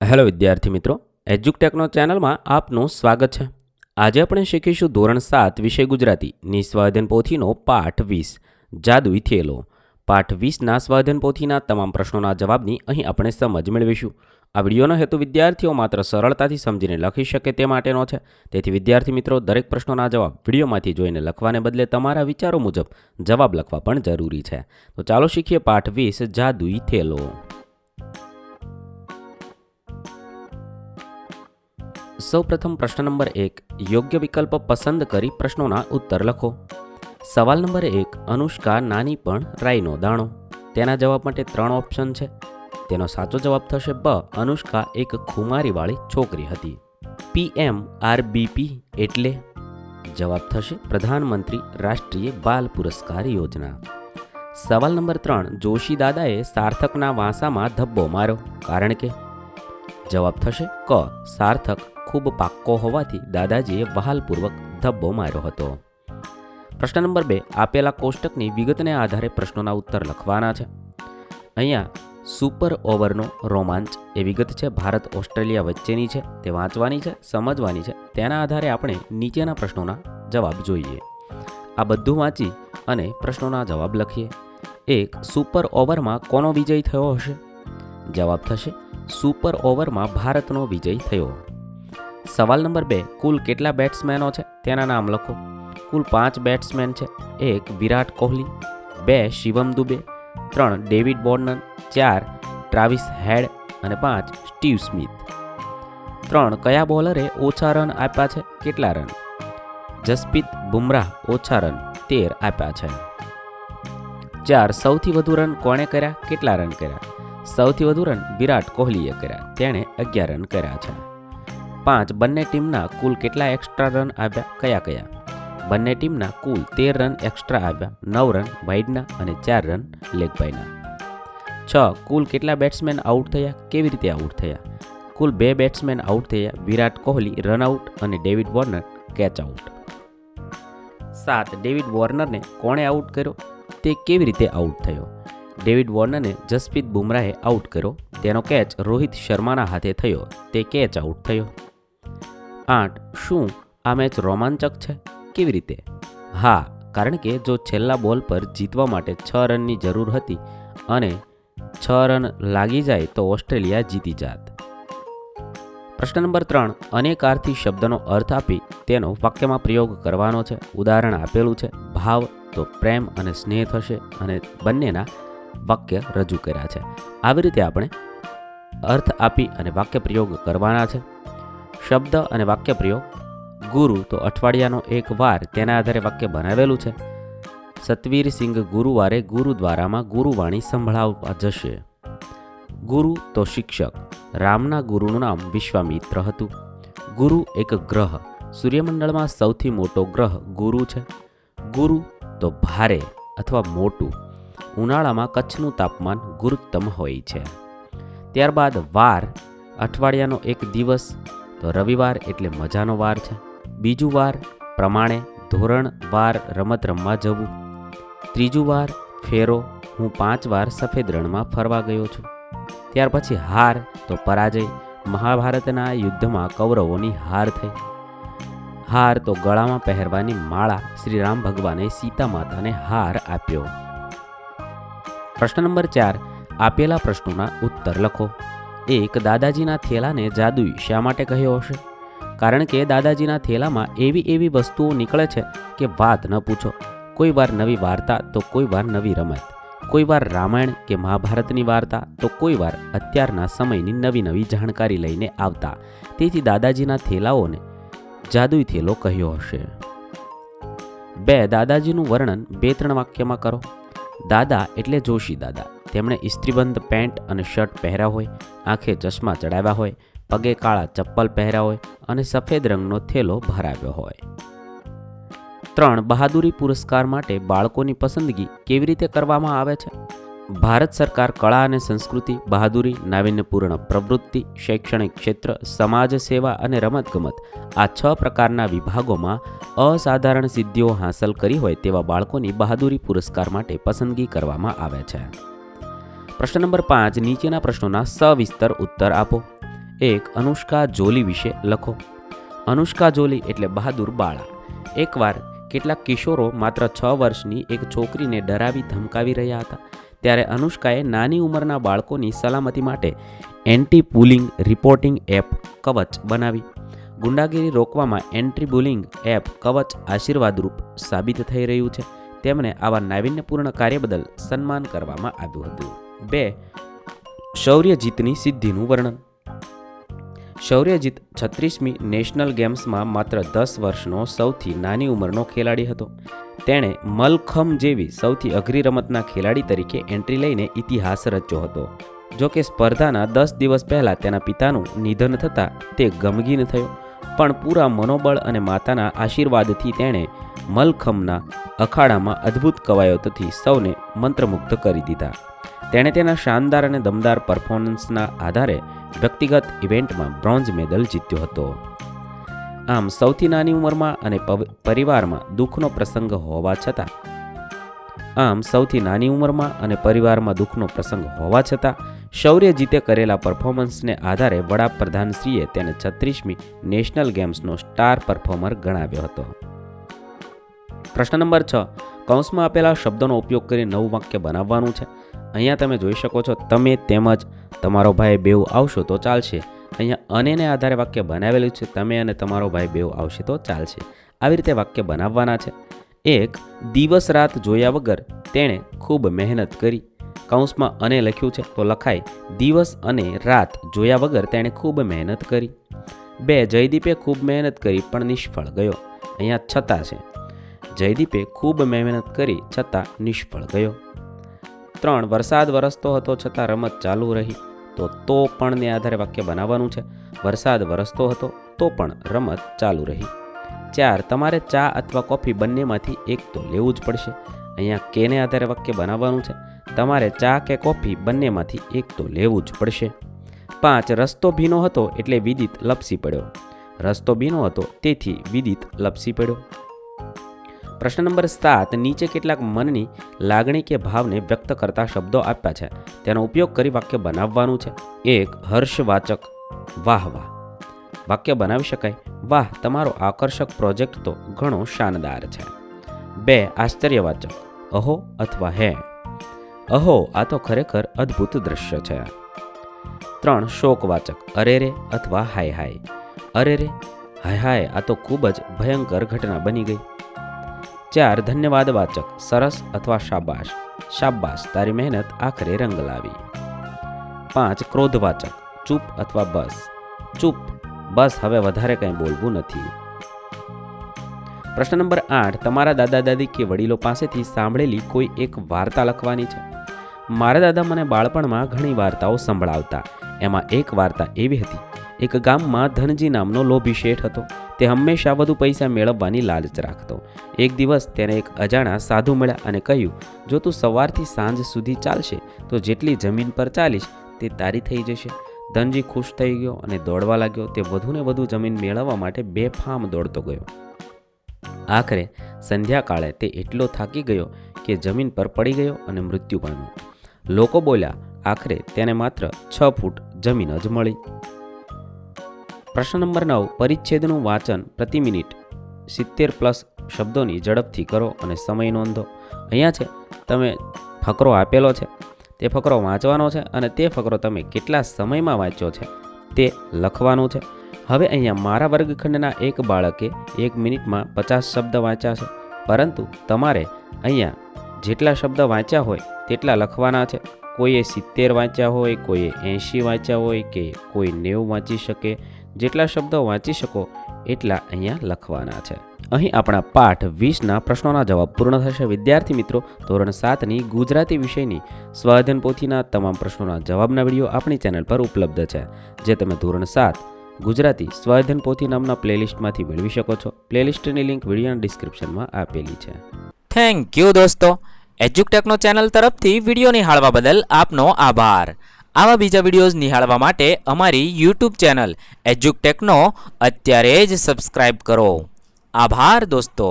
Hello વિદ્યાર્થી મિત્રો, એજ્યુકટેકનો ચેનલમાં આપનું સ્વાગત છે. આજે આપણે શીખીશું ધોરણ 7 વિષય ગુજરાતી નિસ્વાધ્યાયન પોથીનો પાઠ 20 જાદુઈ થેલો. પાઠ 20ના સ્વાધ્યાયન પોથીના તમામ પ્રશ્નોના જવાબની અહીં આપણે સમજ મેળવીશું. આ વિડીયોનો હેતુ વિદ્યાર્થીઓ માત્ર સરળતાથી સમજીને લખી શકે તે માટેનો છે. તેથી વિદ્યાર્થી મિત્રો, દરેક પ્રશ્નોના જવાબ વિડીયોમાંથી જોઈને લખવાને બદલે તમારા વિચારો મુજબ જવાબ લખવા પણ જરૂરી છે. તો ચાલો શીખીએ પાઠ 20 જાદુઈ થેલો. સૌપ્રથમ પ્રશ્ન નંબર 1, યોગ્ય વિકલ્પ પસંદ કરી પ્રશ્નોના ઉત્તર લખો. સવાલ નંબર 1, અનુષ્કા નાની પણ રાઈનો દાણો. તેના જવાબ માટે 3 ઓપ્શન છે. તેનો સાચો જવાબ થશે બ, અનુષ્કા એક ખુમારીવાળી છોકરી હતી. PMRBP એટલે જવાબ થશે પ્રધાનમંત્રી રાષ્ટ્રીય બાલ પુરસ્કાર યોજના. સવાલ નંબર 3, જોશી દાદાએ સાર્થકના વાંસામાં ધબ્બો માર્યો કારણ કે જવાબ થશે ક, સાર્થક ખૂબ પાક્કો હોવાથી દાદાજીએ વહાલપૂર્વક ધબ્બો માર્યો હતો. પ્રશ્ન નંબર 2, આપેલા કોષ્ટકની વિગતને આધારે પ્રશ્નોના ઉત્તર લખવાના છે. અહીંયા સુપર ઓવરનો રોમાંચ એ વિગત છે, ભારત ઓસ્ટ્રેલિયા વચ્ચેની છે. તે વાંચવાની છે, સમજવાની છે. તેના આધારે આપણે નીચેના પ્રશ્નોના જવાબ જોઈએ. આ બધું વાંચી અને પ્રશ્નોના જવાબ લખીએ. 1, સુપર ઓવરમાં કોનો વિજય થયો હશે? જવાબ થશે સુપર ઓવરમાં ભારતનો વિજય થયો. સવાલ નંબર 2, કુલ કેટલા બેટ્સમેનો છે? તેના નામ લખો. કુલ 5 બેટ્સમેન છે. 1, Virat Kohli, 2, Shivam Dube, 3, David Warner, 4, Travis Head અને 5, સ્ટીવ સ્મિથ. 3, કયા બોલરે ઓછા રન આપ્યા છે? કેટલા રન? જસપ્રીત બુમરાહ ઓછા રન 13 આપ્યા છે. 4, સૌથી વધુ રન કોણે કર્યા? કેટલા રન કર્યા? સૌથી વધુ રન વિરાટ કોહલીએ કર્યા, તેણે 11 રન કર્યા છે. 5, બંને ટીમના કુલ કેટલા એક્સ્ટ્રા રન આવ્યા? કયા કયા? બંને ટીમના કુલ 13 રન એક્સ્ટ્રા આવ્યા, 9 રન વાઇડના અને 4 રન લેગ બાયના. 6, કુલ કેટલા બેટ્સમેન આઉટ થયા? કેવી રીતે આઉટ થયા? કુલ 2 બેટ્સમેન આઉટ થયા, વિરાટ કોહલી રન આઉટ અને David Warner catch out. 7, David વોર્નરને કોણે આઉટ કર્યો? તે કેવી રીતે આઉટ થયો? ડેવિડ વોર્નરને જસપ્રીત બુમરાહે આઉટ કર્યો, તેનો કેચ રોહિત શર્માના હાથે થયો, તે કેચ આઉટ થયો. 8, શું આ મેચ રોમાંચક છે? કેવી રીતે? હા, કારણ કે જો છેલ્લા બોલ પર જીતવા માટે 6 રનની જરૂર હતી અને 6 રન લાગી જાય તો ઓસ્ટ્રેલિયા જીતી જાત. પ્રશ્ન નંબર 3, અનેકાર્થી શબ્દનો અર્થ આપી તેનો વાક્યમાં પ્રયોગ કરવાનો છે. ઉદાહરણ આપેલું છે. ભાવ તો પ્રેમ અને સ્નેહ થશે અને બંનેના વાક્ય રજૂ કર્યા છે. આવી રીતે આપણે અર્થ આપી અને વાક્ય પ્રયોગ કરવાના છે. શબ્દ અને વાક્ય પ્રયોગ. ગુરુ તો અઠવાડિયાનો એક વાર, તેના આધારે વાક્ય બનાવેલું છે. સતવીરસિંહ ગુરુવારે ગુરુદ્વારામાં ગુરુવાણી સંભળાવવા જશે. ગુરુ તો શિક્ષક. રામના ગુરુનું નામ વિશ્વામિત્ર હતું. ગુરુ એક ગ્રહ. સૂર્યમંડળમાં સૌથી મોટો ગ્રહ ગુરુ છે. ગુરુ તો ભારે અથવા મોટું. ઉનાળામાં કચ્છનું તાપમાન ગુરુત્તમ હોય છે. ત્યારબાદ વાર, અઠવાડિયાનો એક દિવસ તો રવિવાર એટલે મજાનો વાર છે. બીજું વાર પ્રમાણે, ધોરણ વાર રમત રમવા જવું. ત્રીજું વાર ફેરો, હું 5 વાર સફેદ રણમાં ફરવા ગયો છું. ત્યાર પછી હાર તો પરાજય, મહાભારતના યુદ્ધમાં કૌરવોની હાર થઈ. હાર તો ગળામાં પહેરવાની માળા, શ્રી રામ ભગવાને સીતા માતાને હાર આપ્યો. પ્રશ્ન નંબર 4, આપેલા પ્રશ્નોના ઉત્તર લખો. 1, દાદાજીના થેલાને જાદુઈ શા માટે કહ્યો હશે? કારણ કે દાદાજીના થેલામાં એવી વસ્તુઓ નીકળે છે કે વાત ન પૂછો. કોઈ વાર નવી વાર્તા તો કોઈ વાર નવી રમત, કોઈ વાર રામાયણ કે મહાભારતની વાર્તા તો કોઈ વાર અત્યારના સમયની નવી જાણકારી લઈને આવતા. તેથી દાદાજીના થેલાઓને જાદુઈ થેલો કહ્યો હશે. 2, દાદાજીનું વર્ણન 2-3 વાક્યમાં કરો. દાદા એટલે જોશી દાદા. તેમણે ઇસ્ત્રીબંધ પેન્ટ અને શર્ટ પહેર્યા હોય, આંખે ચશ્મા ચડાવ્યા હોય, પગે કાળા ચપ્પલ પહેર્યા હોય અને સફેદ રંગનો થેલો ભરાવ્યો હોય. 3, બહાદુરી પુરસ્કાર માટે બાળકોની પસંદગી કેવી રીતે કરવામાં આવે છે? ભારત સરકાર કળા અને સંસ્કૃતિ, બહાદુરી, નાવીન્યપૂર્ણ પ્રવૃત્તિ, શૈક્ષણિક ક્ષેત્ર, સમાજ સેવા અને રમતગમત આ 6 પ્રકારના વિભાગોમાં અસાધારણ સિદ્ધિઓ હાંસલ કરી હોય તેવા બાળકોની બહાદુરી પુરસ્કાર માટે પસંદગી કરવામાં આવે છે. પ્રશ્ન નંબર 5, નીચેના પ્રશ્નોના સવિસ્તર ઉત્તર આપો. એક અનુષ્કા જોલી વિશે લખો. અનુષ્કા જોલી એટલે બહાદુર બાળા. એકવાર કેટલાક કિશોરો માત્ર 6 વર્ષની એક છોકરીને ડરાવી ધમકાવી રહ્યા હતા. ત્યારે અનુષ્કાએ નાની ઉંમરના બાળકોની સલામતી માટે એન્ટી બુલિંગ રિપોર્ટિંગ એપ કવચ બનાવી. ગુંડાગીરી રોકવામાં એન્ટી બુલિંગ એપ કવચ આશીર્વાદરૂપ સાબિત થઈ રહ્યું છે. તેમને આવા નાવીન્યપૂર્ણ કાર્ય બદલ સન્માન કરવામાં આવ્યું હતું. 2. શૌર્યજીતની સિદ્ધિનું વર્ણન. શૌર્યજીત 36મી નેશનલ ગેમ્સમાં માત્ર 10 વર્ષનો સૌથી નાની ઉંમરનો ખેલાડી હતો. તેણે મલખમ જેવી સૌથી અઘરી રમતના ખેલાડી તરીકે એન્ટ્રી લઈને ઇતિહાસ રચ્યો હતો. જો કે સ્પર્ધાના 10 દિવસ પહેલાં તેના પિતાનું નિધન થતાં તે ગમગીન થયો, પણ પૂરા મનોબળ અને માતાના આશીર્વાદથી તેણે મલખમના અખાડામાં અદ્ભુત કવાયતોથી સૌને મંત્રમુગ્ધ કરી દીધા. તેણે તેના શાનદાર અને દમદાર પરફોર્મન્સના આધારે વ્યક્તિગત ઇવેન્ટમાં બ્રોન્ઝ મેડલ જીત્યો હતો. આમ સૌથી નાની ઉંમરમાં અને પરિવારમાં દુઃખનો પ્રસંગ હોવા છતાં શૌર્યજીતે કરેલા પરફોર્મન્સને આધારે વડાપ્રધાનશ્રીએ તેને 36મી નેશનલ ગેમ્સનો સ્ટાર પરફોર્મર ગણાવ્યો હતો. પ્રશ્ન નંબર 6. કૌંસમાં આપેલા શબ્દોનો ઉપયોગ કરી નવું વાક્ય બનાવવાનું છે. અહીંયા તમે જોઈ શકો છો, તમે તેમજ તમારો ભાઈ બેઉ આવશો તો ચાલશે. અહીંયા અનેને આધારે વાક્ય બનાવેલું છે. તમે અને તમારો ભાઈ બેઉ આવશે તો ચાલશે. આવી રીતે વાક્ય બનાવવાના છે. 1. દિવસ રાત જોયા વગર તેણે ખૂબ મહેનત કરી. કૌંસમાં અને લખ્યું છે તો લખાય દિવસ અને રાત જોયા વગર તેણે ખૂબ મહેનત કરી. 2. જયદીપે ખૂબ મહેનત કરી પણ નિષ્ફળ ગયો. અહીંયા છતાં છે. જયદીપે ખૂબ મહેનત કરી છતાં નિષ્ફળ ગયો. 3. વરસાદ વરસતો હતો છતાં રમત ચાલુ રહી. તો પણ ને આધારે વાક્ય બનાવવાનું છે. વરસાદ વરસતો હતો તો પણ રમત ચાલુ રહી. 4. તમારે ચા અથવા કોફી બંનેમાંથી એક તો લેવું જ પડશે. અહીંયા કેને આધારે વાક્ય બનાવવાનું છે. તમારે ચા કે કોફી બંનેમાંથી એક તો લેવું જ પડશે. 5. રસ્તો ભીનો હતો એટલે વિદિત લપસી પડ્યો. રસ્તો ભીનો હતો તેથી વિદિત લપસી પડ્યો. પ્રશ્ન નંબર 7. નીચે કેટલાક મનની લાગણી કે ભાવને વ્યક્ત કરતા શબ્દો આપ્યા છે. તેનો ઉપયોગ કરી વાક્ય બનાવવાનું છે. 1. હર્ષવાચક વાહ વાહ. વાક્ય બનાવી શકાય. વાહ, તમારો આકર્ષક પ્રોજેક્ટ તો ઘણો શાનદાર છે. 2. આશ્ચર્યવાચક અહો અથવા હે. અહો, આ તો ખરેખર અદ્ભુત દ્રશ્ય છે. 3. શોકવાચક અરે રે અથવા હાય હાય. અરે રે, હાય હાય, આ તો ખૂબ જ ભયંકર ઘટના બની ગઈ. 4. ધન્યવાદવાચક સરસ અથવા શાબાશ. શાબાશ, તારી મહેનત આખરે રંગ લાવી. 5. ક્રોધવાચક ચૂપ અથવા બસ. ચૂપ, બસ હવે વધારે કંઈ બોલવું નથી. પ્રશ્ન નંબર 8. તમારા દાદા દાદી કે વડીલો પાસેથી સાંભળેલી કોઈ એક વાર્તા લખવાની છે. મારા દાદા મને બાળપણમાં ઘણી વાર્તાઓ સંભળાવતા. એમાં એક વાર્તા એવી હતી. એક ગામમાં ધનજી નામનો લોભી શેઠ હતો. તે હંમેશા વધુ પૈસા મેળવવાની લાલચ રાખતો. એક દિવસ તેને એક અજાણા સાધુ મળ્યા અને કહ્યું, જો તું સવારથી સાંજ સુધી ચાલશે તો જેટલી જમીન પર ચાલીશ તે તારી થઈ જશે. ધનજી ખુશ થઈ ગયો અને દોડવા લાગ્યો. તે વધુને વધુ જમીન મેળવવા માટે બેફામ દોડતો ગયો. આખરે સંધ્યાકાળે તે એટલો થાકી ગયો કે જમીન પર પડી ગયો અને મૃત્યુ પામ્યો. લોકો બોલ્યા, આખરે તેને માત્ર 6 ફૂટ જમીન જ મળી. પ્રશ્ન નંબર 9. પરિચ્છેદનું વાંચન પ્રતિ મિનિટ 70+ શબ્દોની ઝડપથી કરો અને સમય નોંધો. અહીંયા છે તમે ફકરો આપેલો છે, તે ફકરો વાંચવાનો છે અને તે ફકરો તમે કેટલા સમયમાં વાંચ્યો છે તે લખવાનું છે. હવે અહીંયા મારા વર્ગખંડના એક બાળકે 1 મિનિટમાં 50 શબ્દ વાંચ્યા છે, પરંતુ તમારે અહીંયા જેટલા શબ્દ વાંચ્યા હોય તેટલા લખવાના છે. કોઈએ 70 વાંચ્યા હોય, કોઈએ 80 વાંચ્યા હોય કે કોઈ 90 વાંચી શકે. જેટલા શબ્દો વાંચી શકો એટલા અહીંયા લખવાના છે. અહીં આપણા પાઠ 20ના પ્રશ્નોના જવાબ પૂર્ણ થશે. વિદ્યાર્થી મિત્રો, ધોરણ 7ની ગુજરાતી વિષયની સ્વાધ્યાયન પોથીના તમામ પ્રશ્નોના જવાબના વિડીયો આપણી ચેનલ પર ઉપલબ્ધ છે, જે તમે ધોરણ 7 ગુજરાતી સ્વાધ્યાયન પોથી નામના પ્લેલિસ્ટમાંથી મેળવી શકો છો. પ્લેલિસ્ટની લિંક વિડીયોના ડિસ્ક્રિપ્શનમાં આપેલી છે. થેન્ક યુ દોસ્તો. એજ્યુકટેકનો ચેનલ તરફથી વિડીયો નિહાળવા બદલ આપનો આભાર. આવા બીજા વિડીયોઝ નિહાળવા માટે અમારી યુટ્યુબ ચેનલ એજ્યુકટેકનો અત્યારે જ સબસ્ક્રાઇબ કરો. આભાર દોસ્તો.